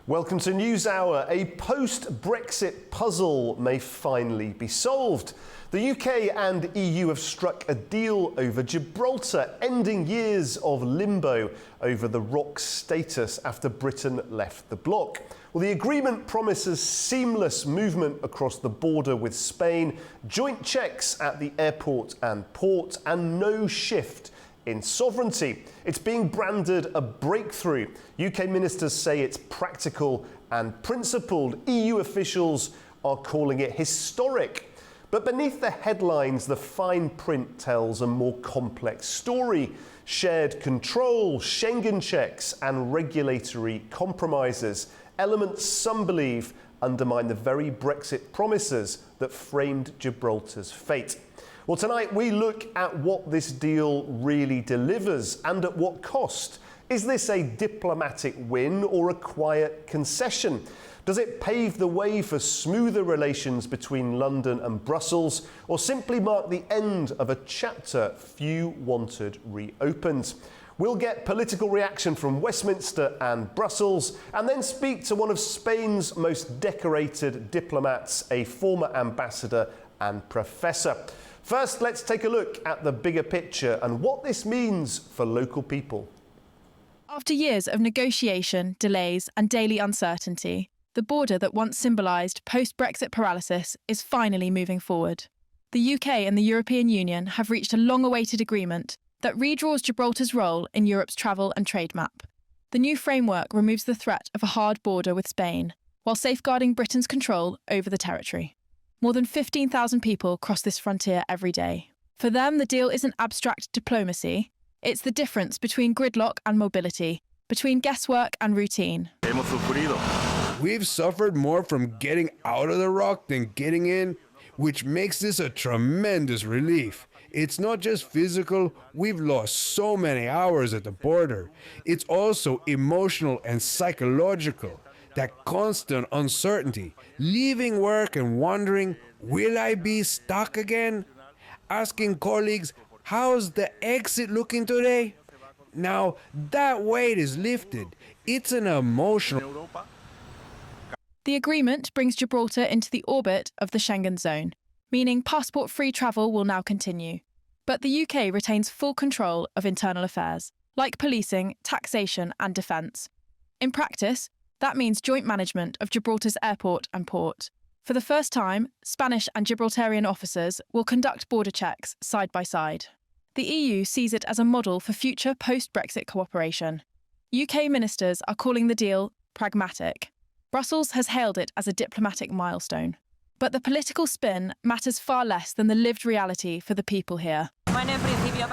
Welcome to Newshour. A post-Brexit puzzle may finally be solved. The UK and EU have struck a deal over Gibraltar, ending years of limbo over the ROC status after Britain left the bloc. Well, the agreement promises seamless movement across the border with Spain, joint checks at the airport and port, and no shift in sovereignty. It's being branded a breakthrough. UK ministers say it's practical and principled. EU officials are calling it historic. But beneath the headlines, the fine print tells a more complex story. Shared control, Schengen checks, and regulatory compromises. Elements some believe undermine the very Brexit promises that framed Gibraltar's fate. Well, tonight we look at what this deal really delivers and at what cost. Is this a diplomatic win or a quiet concession? Does it pave the way for smoother relations between London and Brussels, or simply mark the end of a chapter few wanted reopened? We'll get political reaction from Westminster and Brussels, and then speak to one of Spain's most decorated diplomats, a former ambassador and professor. First, let's take a look at the bigger picture and what this means for local people. After years of negotiation, delays and daily uncertainty, the border that once symbolised post-Brexit paralysis is finally moving forward. The UK and the European Union have reached a long-awaited agreement that redraws Gibraltar's role in Europe's travel and trade map. The new framework removes the threat of a hard border with Spain, while safeguarding Britain's control over the territory. More than 15,000 people cross this frontier every day. For them, the deal isn't abstract diplomacy. It's the difference between gridlock and mobility, between guesswork and routine. We've suffered more from getting out of the ROC than getting in, which makes this a tremendous relief. It's not just physical, we've lost so many hours at the border. It's also emotional and psychological. That constant uncertainty, leaving work and wondering, will I be stuck again? Asking colleagues, how's the exit looking today? Now, that weight is lifted. It's an emotional. The agreement brings Gibraltar into the orbit of the Schengen zone, meaning passport-free travel will now continue. But the UK retains full control of internal affairs, like policing, taxation and defence. In practice, that means joint management of Gibraltar's airport and port. For the first time, Spanish and Gibraltarian officers will conduct border checks side by side. The EU sees it as a model for future post-Brexit cooperation. UK ministers are calling the deal pragmatic. Brussels has hailed it as a diplomatic milestone. But the political spin matters far less than the lived reality for the people here.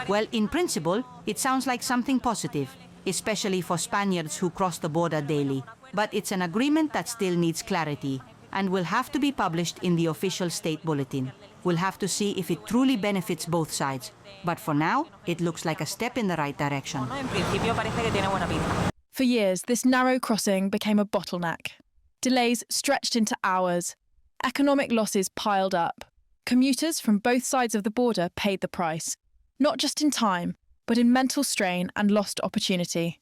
Well, in principle, it sounds like something positive, especially for Spaniards who cross the border daily. But it's an agreement that still needs clarity and will have to be published in the official state bulletin. We'll have to see if it truly benefits both sides. But for now, it looks like a step in the right direction. For years, this narrow crossing became a bottleneck. Delays stretched into hours. Economic losses piled up. Commuters from both sides of the border paid the price, not just in time, but in mental strain and lost opportunity.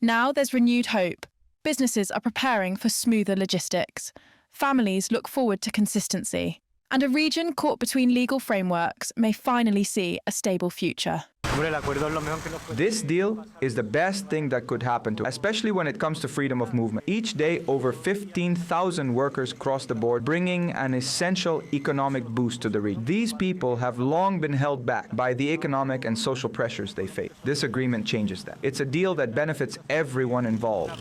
Now there's renewed hope. Businesses are preparing for smoother logistics. Families look forward to consistency. And a region caught between legal frameworks may finally see a stable future. This deal is the best thing that could happen to us, especially when it comes to freedom of movement. Each day, over 15,000 workers cross the border, bringing an essential economic boost to the region. These people have long been held back by the economic and social pressures they face. This agreement changes that. It's a deal that benefits everyone involved.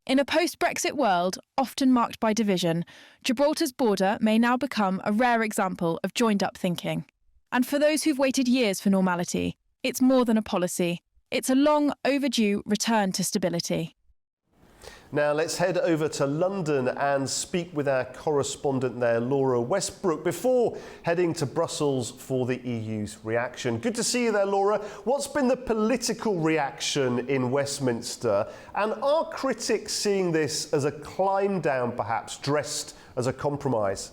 In a post-Brexit world, often marked by division, Gibraltar's border may now become a rare example of joined-up thinking. And for those who've waited years for normality, it's more than a policy. It's a long overdue return to stability. Now let's head over to London and speak with our correspondent there, Laura Westbrook, before heading to Brussels for the EU's reaction. Good to see you there, Laura. What's been the political reaction in Westminster? And are critics seeing this as a climb down, perhaps, dressed as a compromise?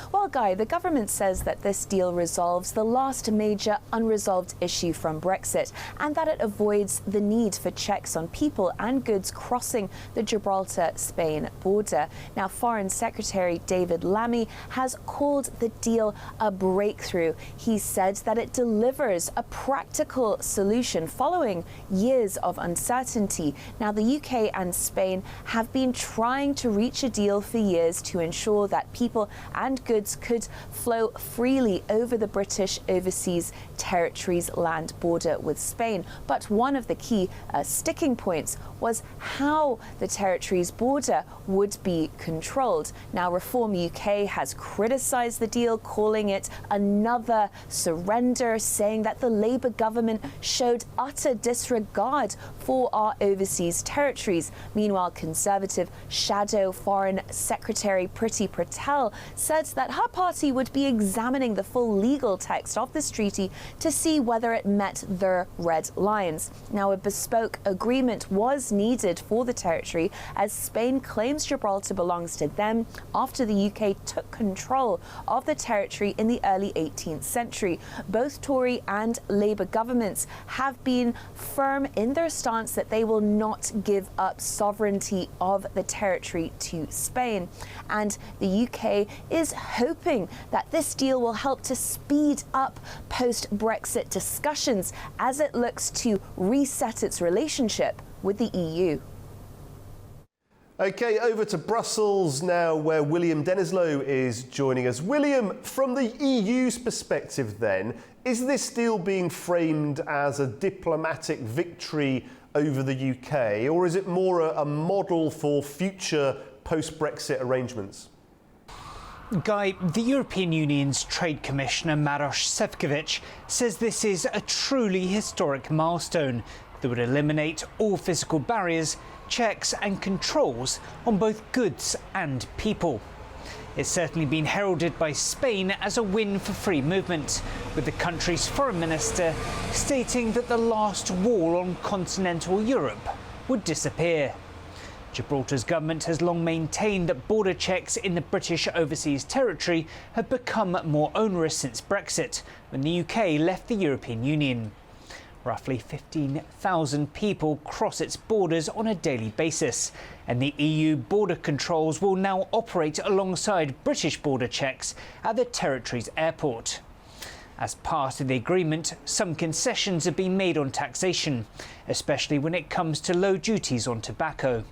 Well, Guy, the government says that this deal resolves the last major unresolved issue from Brexit and that it avoids the need for checks on people and goods crossing the Gibraltar-Spain border. Now, Foreign Secretary David Lammy has called the deal a breakthrough. He said that it delivers a practical solution following years of uncertainty. Now, the UK and Spain have been trying to reach a deal for years to ensure that people and goods could flow freely over the British Overseas Territories land border with Spain. But one of the key sticking points was how the territories border would be controlled. Now, Reform UK has criticised the deal, calling it another surrender, saying that the Labour government showed utter disregard for our overseas territories. Meanwhile, Conservative Shadow Foreign Secretary Priti Patel said that her party would be examining the full legal text of this treaty to see whether it met their red lines. Now, a bespoke agreement was needed for the territory as Spain claims Gibraltar belongs to them after the UK took control of the territory in the early 18th century. Both Tory and Labour governments have been firm in their stance that they will not give up sovereignty of the territory to Spain. And the UK is hoping that this deal will help to speed up post-Brexit discussions as it looks to reset its relationship with the EU. OK, over to Brussels now, where William Denislow is joining us. William, from the EU's perspective then, is this deal being framed as a diplomatic victory over the UK, or is it more a model for future post-Brexit arrangements? Guy, the European Union's Trade Commissioner Maroš Šefčovič says this is a truly historic milestone that would eliminate all physical barriers, checks and controls on both goods and people. It's certainly been heralded by Spain as a win for free movement, with the country's foreign minister stating that the last wall on continental Europe would disappear. Gibraltar's government has long maintained that border checks in the British Overseas Territory have become more onerous since Brexit, when the UK left the European Union. Roughly 15,000 people cross its borders on a daily basis, and the EU border controls will now operate alongside British border checks at the territory's airport. As part of the agreement, some concessions have been made on taxation, especially when it comes to low duties on tobacco.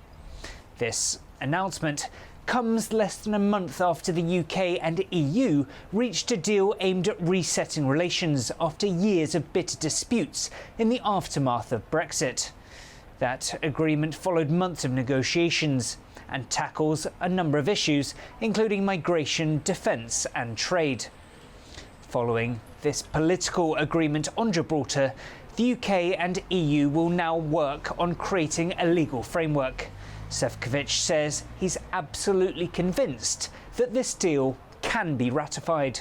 This announcement comes less than a month after the UK and EU reached a deal aimed at resetting relations after years of bitter disputes in the aftermath of Brexit. That agreement followed months of negotiations and tackles a number of issues, including migration, defence and trade. Following this political agreement on Gibraltar, the UK and EU will now work on creating a legal framework. Šefčovič says he's absolutely convinced that this deal can be ratified.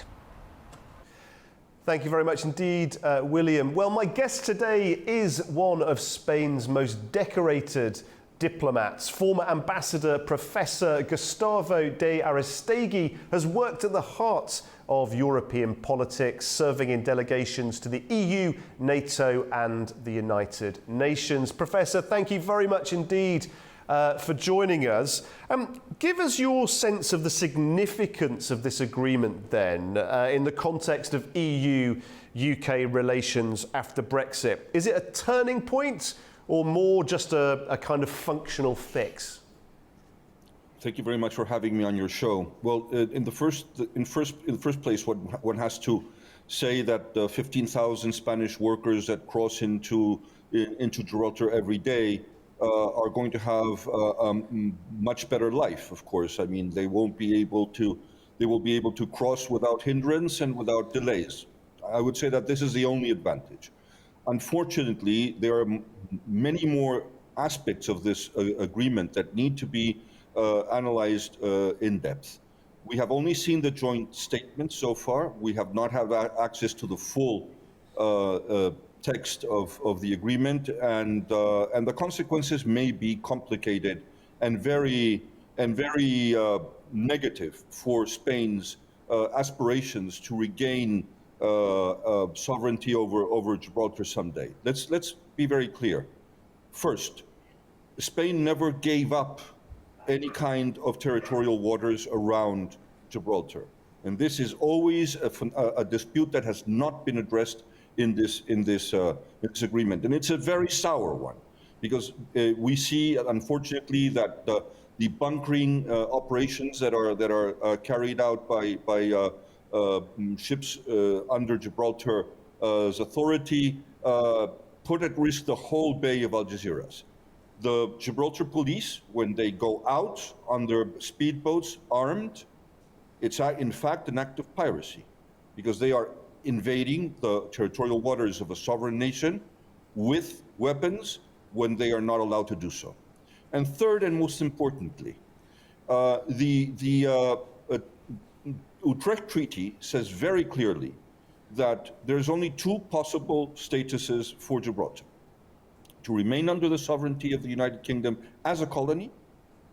Thank you very much indeed, William. Well, my guest today is one of Spain's most decorated diplomats. Former ambassador Professor Gustavo de Arístegui has worked at the heart of European politics, serving in delegations to the EU, NATO and the United Nations. Professor, thank you very much indeed for joining us. Give us your sense of the significance of this agreement then in the context of EU-UK relations after Brexit. Is it a turning point or more just a kind of functional fix? Thank you very much for having me on your show. Well, in the first place, one has to say that 15,000 Spanish workers that cross into Gibraltar every day are going to have a much better life, of course. I mean, they will be able to cross without hindrance and without delays. I would say that this is the only advantage. Unfortunately, there are many more aspects of this agreement that need to be analyzed in depth. We have only seen the joint statement so far. We have not had access to the full text of the agreement, and the consequences may be complicated and very negative for Spain's aspirations to regain sovereignty over Gibraltar someday. Let's be very clear. First, Spain never gave up any kind of territorial waters around Gibraltar, and this is always a dispute that has not been addressed in this agreement, and it's a very sour one, because we see, unfortunately, that the bunkering operations that are carried out by ships under Gibraltar's authority put at risk the whole Bay of Algeciras. The Gibraltar police, when they go out on their speedboats armed, it's in fact an act of piracy, because they are invading the territorial waters of a sovereign nation with weapons when they are not allowed to do so. And third, and most importantly, the Utrecht Treaty says very clearly that there's only two possible statuses for Gibraltar: to remain under the sovereignty of the United Kingdom as a colony,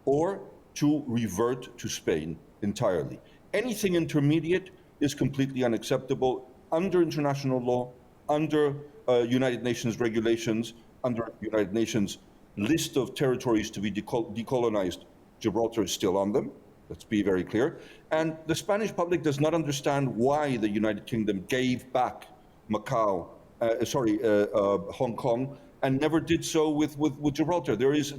or to revert to Spain entirely. Anything intermediate is completely unacceptable under international law, under United Nations regulations, under United Nations list of territories to be decolonized. Gibraltar is still on them. Let's be very clear. And the Spanish public does not understand why the United Kingdom gave back Hong Kong, and never did so with Gibraltar. There is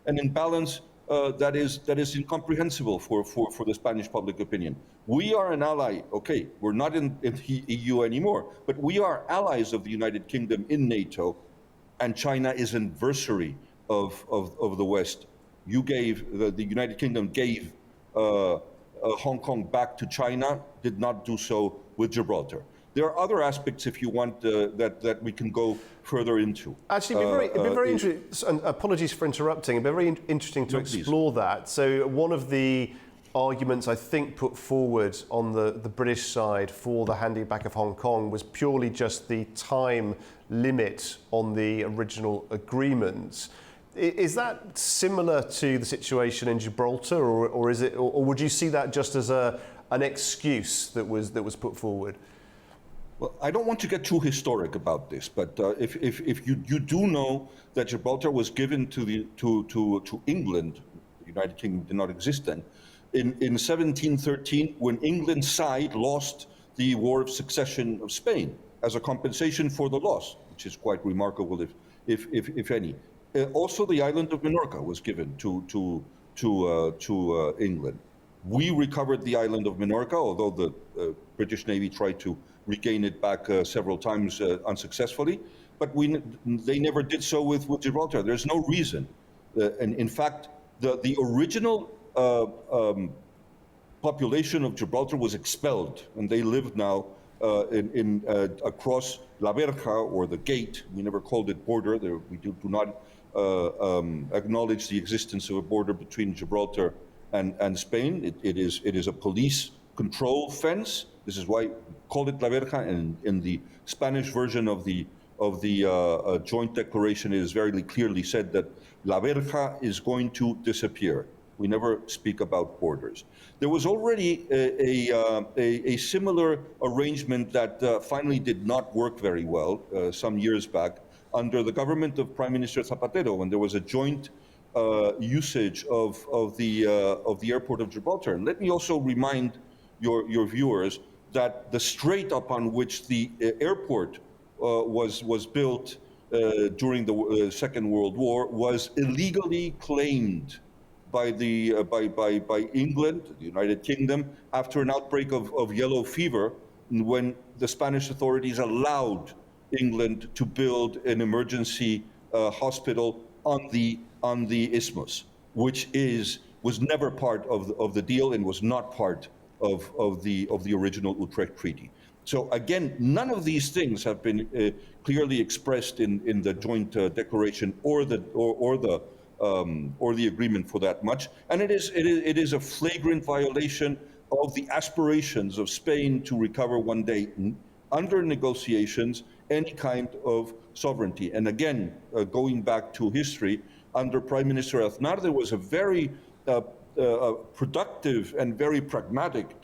an imbalance that is incomprehensible for the Spanish public opinion. We are an ally. Okay, we're not in the EU anymore, but we are allies of the United Kingdom in NATO, and China is an adversary of the West. The United Kingdom gave Hong Kong back to China, did not do so with Gibraltar. There are other aspects, if you want, that we can go further into. Actually, it'd be very interesting, and apologies for interrupting, it'd be very interesting to explore that. So one of the arguments I think put forward on the British side for the handing back of Hong Kong was purely just the time limit on the original agreement. Is that similar to the situation in Gibraltar, or is it, or would you see that just as an excuse that was put forward? Well, I don't want to get too historic about this, but if you do know that Gibraltar was given to England, the United Kingdom did not exist then, in 1713, when England's side lost the War of Succession of Spain as a compensation for the loss, which is quite remarkable, if any. Also, the island of Minorca was given to England. We recovered the island of Minorca, although the British Navy tried to regain it back several times unsuccessfully, but they never did so with Gibraltar. There's no reason. And in fact, the original population of Gibraltar was expelled, and they lived now across La Verja, or the gate. We never called it border. We do not acknowledge the existence of a border between Gibraltar and Spain. It is a police control fence. This is why we call it La Verja, and in the Spanish version of the joint declaration, it is very clearly said that La Verja is going to disappear. We never speak about borders. There was already a similar arrangement that finally did not work very well some years back under the government of Prime Minister Zapatero, when there was a joint usage of the airport of Gibraltar. And let me also remind your viewers that the strait upon which the airport was built during the Second World War was illegally claimed by England, the United Kingdom, after an outbreak of yellow fever, when the Spanish authorities allowed England to build an emergency hospital on the isthmus, which was never part of the deal and was not part of the original Utrecht Treaty. So again, none of these things have been clearly expressed in the joint declaration or the agreement, for that much, and it is a flagrant violation of the aspirations of Spain to recover one day, under negotiations, any kind of sovereignty. And again, going back to history, under Prime Minister Aznar, there was a very productive and very pragmatic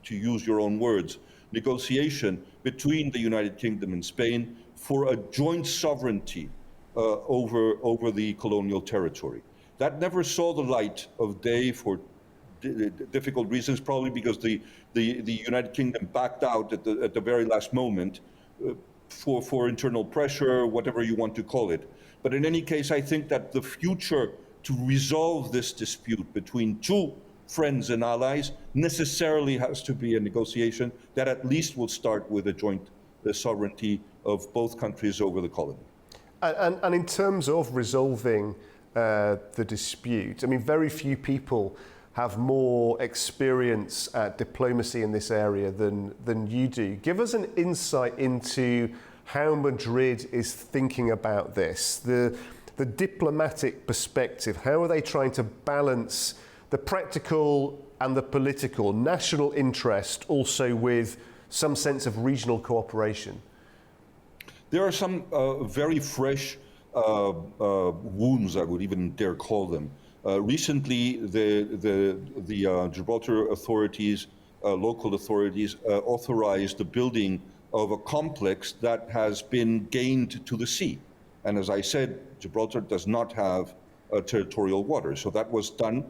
to use your own words, negotiation between the United Kingdom and Spain for a joint sovereignty over the colonial territory. That never saw the light of day for difficult reasons, probably because the United Kingdom backed out at the very last moment for internal pressure, whatever you want to call it. But in any case, I think that the future to resolve this dispute between two friends and allies necessarily has to be a negotiation that at least will start with a joint sovereignty of both countries over the colony. And in terms of resolving the dispute, I mean, very few people have more experience at diplomacy in this area than you do. Give us an insight into how Madrid is thinking about this, the diplomatic perspective. How are they trying to balance the practical and the political, national interest also with some sense of regional cooperation? There are some very fresh wounds, I would even dare call them. Recently, the Gibraltar authorities, local authorities, authorized the building of a complex that has been gained to the sea. And as I said, Gibraltar does not have territorial waters. So that was done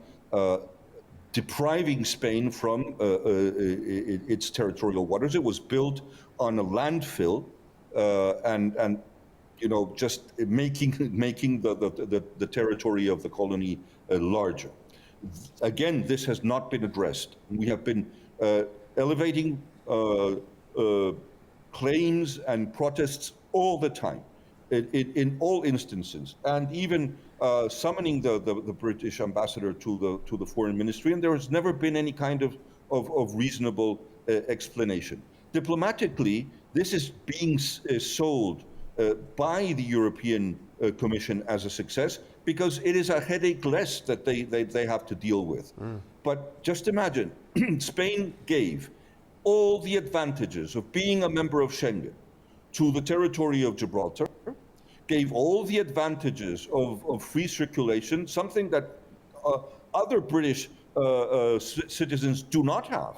depriving Spain from its territorial waters. It was built on a landfill and you know, just making the territory of the colony larger. Again, this has not been addressed. We have been elevating claims and protests all the time, in all instances, and even summoning the British ambassador to the foreign ministry, and there has never been any kind of reasonable explanation. Diplomatically, this is being sold by the European Commission as a success because it is a headache less that they have to deal with. But just imagine, Spain gave all the advantages of being a member of Schengen to the territory of Gibraltar, gave all the advantages of free circulation, something that other British citizens do not have,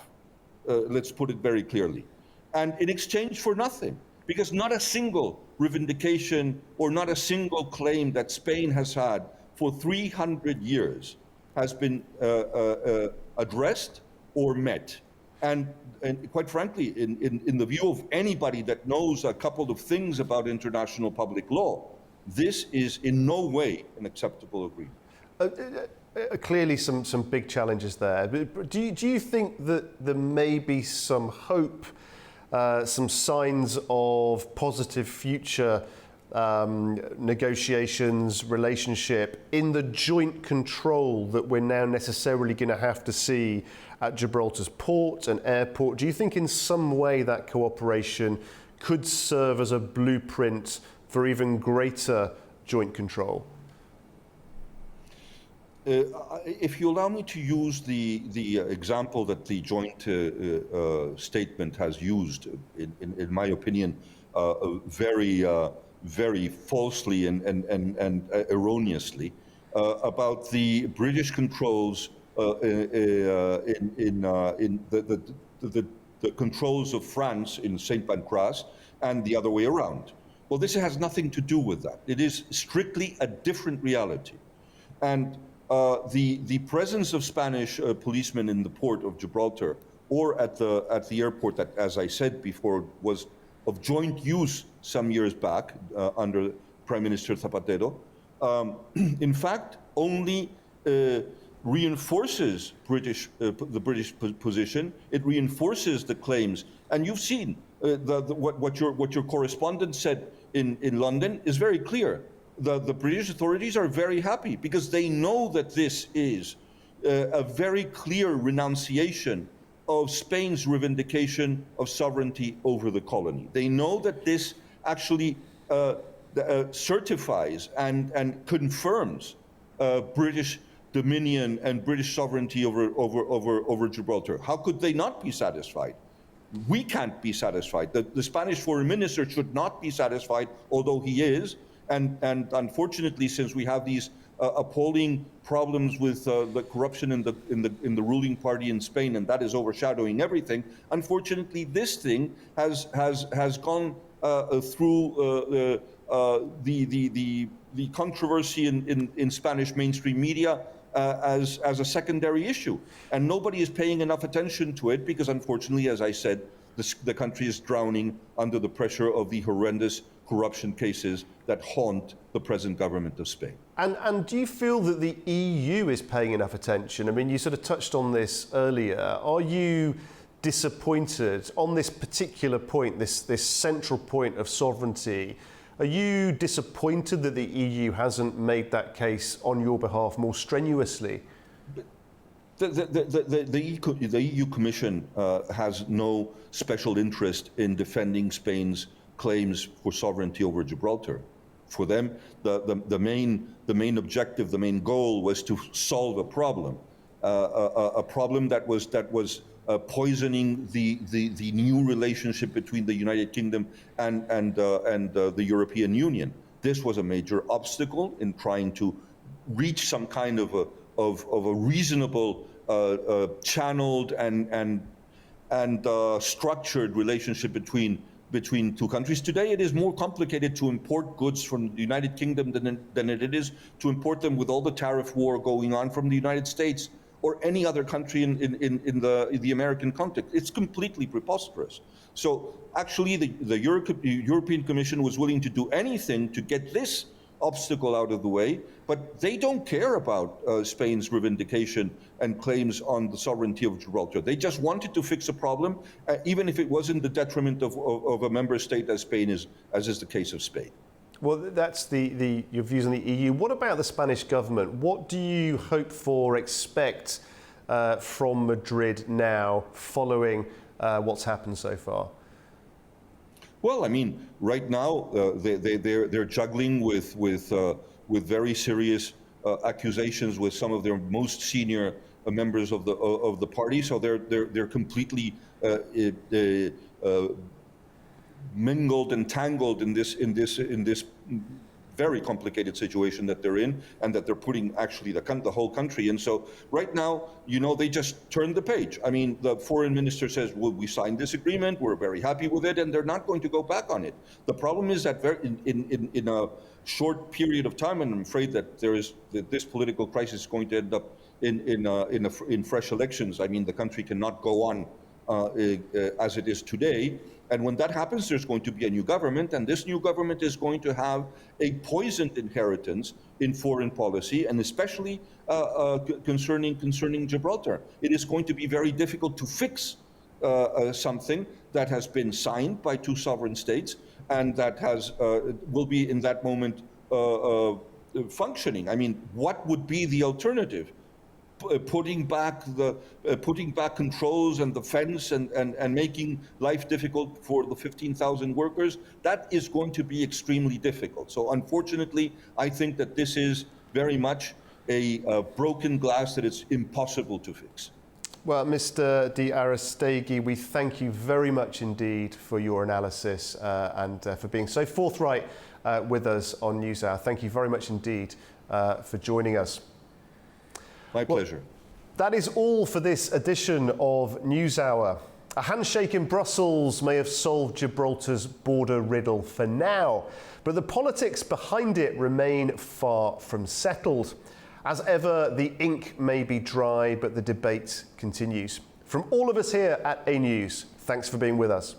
let's put it very clearly, and in exchange for nothing, because not a single revendication or not a single claim that Spain has had for 300 years has been addressed or met. And quite frankly, in the view of anybody that knows a couple of things about international public law, this is in no way an acceptable agreement. Clearly some big challenges there. But do you think that there may be some hope, some signs of positive future negotiations, relationship in the joint control that we're now necessarily going to have to see at Gibraltar's port and airport? Do you think in some way that cooperation could serve as a blueprint for even greater joint control? If you allow me to use the example that the joint statement has used, in my opinion, very falsely and erroneously, about the British controls in the controls of France in St. Pancras and the other way around. Well, this has nothing to do with that. It is strictly a different reality. And the presence of Spanish policemen in the port of Gibraltar or at the airport that, as I said before, was of joint use some years back under Prime Minister Zapatero, in fact, only reinforces the British position. It reinforces the claims, and you've seen what your correspondent said in London is very clear. The British authorities are very happy because they know that this is a very clear renunciation of Spain's revendication of sovereignty over the colony. They know that this actually certifies and confirms British dominion and British sovereignty over Gibraltar. How could they not be satisfied? We can't be satisfied. The Spanish foreign minister should not be satisfied, although he is. And unfortunately, since we have these appalling problems with the corruption in the ruling party in Spain, and that is overshadowing everything. Unfortunately, this thing has gone through the controversy in Spanish mainstream media as a secondary issue, and nobody is paying enough attention to it because, unfortunately, as I said, the country is drowning under the pressure of the horrendous corruption cases that haunt the present government of Spain. And do you feel that the EU is paying enough attention? I mean, you sort of touched on this earlier. Are you disappointed on this particular point, this central point of sovereignty? Are you disappointed that the EU hasn't made that case on your behalf more strenuously? The EU Commission has no special interest in defending Spain's claims for sovereignty over Gibraltar. For them, the main objective, the main goal was to solve a problem that was poisoning the new relationship between the United Kingdom and the European Union. This was a major obstacle in trying to reach some kind of a reasonable, channeled and structured relationship between two countries. Today, it is more complicated to import goods from the United Kingdom than it is to import them with all the tariff war going on from the United States or any other country in the American context. It's completely preposterous. So actually, the European Commission was willing to do anything to get this obstacle out of the way, but they don't care about Spain's revindication and claims on the sovereignty of Gibraltar. They just wanted to fix a problem, even if it wasn't the detriment of a member state as Spain is, as is the case of Spain. Well, that's your views on the EU. What about the Spanish government? What do you hope for, expect from Madrid now, following what's happened so far? Well, I mean, right now they're juggling with very serious accusations with some of their most senior members of the party. So they're completely mingled and tangled in this very complicated situation that they're in, and that they're putting actually the whole country in. So right now, they just turned the page. I mean, the foreign minister says, well, we signed this agreement, we're very happy with it, and they're not going to go back on it. The problem is that in a short period of time, and I'm afraid that this political crisis is going to end up in fresh elections. I mean, the country cannot go on as it is today. And when that happens, there's going to be a new government, and this new government is going to have a poisoned inheritance in foreign policy, and especially concerning Gibraltar. It is going to be very difficult to fix something that has been signed by two sovereign states and that will be in that moment functioning. I mean, what would be the alternative? Putting back controls and the fence and making life difficult for the 15,000 workers, that is going to be extremely difficult. So unfortunately, I think that this is very much a broken glass that it's impossible to fix. Well, Mr. de Arístegui, we thank you very much indeed for your analysis and for being so forthright with us on Newshour. Thank you very much indeed for joining us. My pleasure. That is all for this edition of Newshour. A handshake in Brussels may have solved Gibraltar's border riddle for now, but the politics behind it remain far from settled. As ever, the ink may be dry, but the debate continues. From all of us here at A News, thanks for being with us.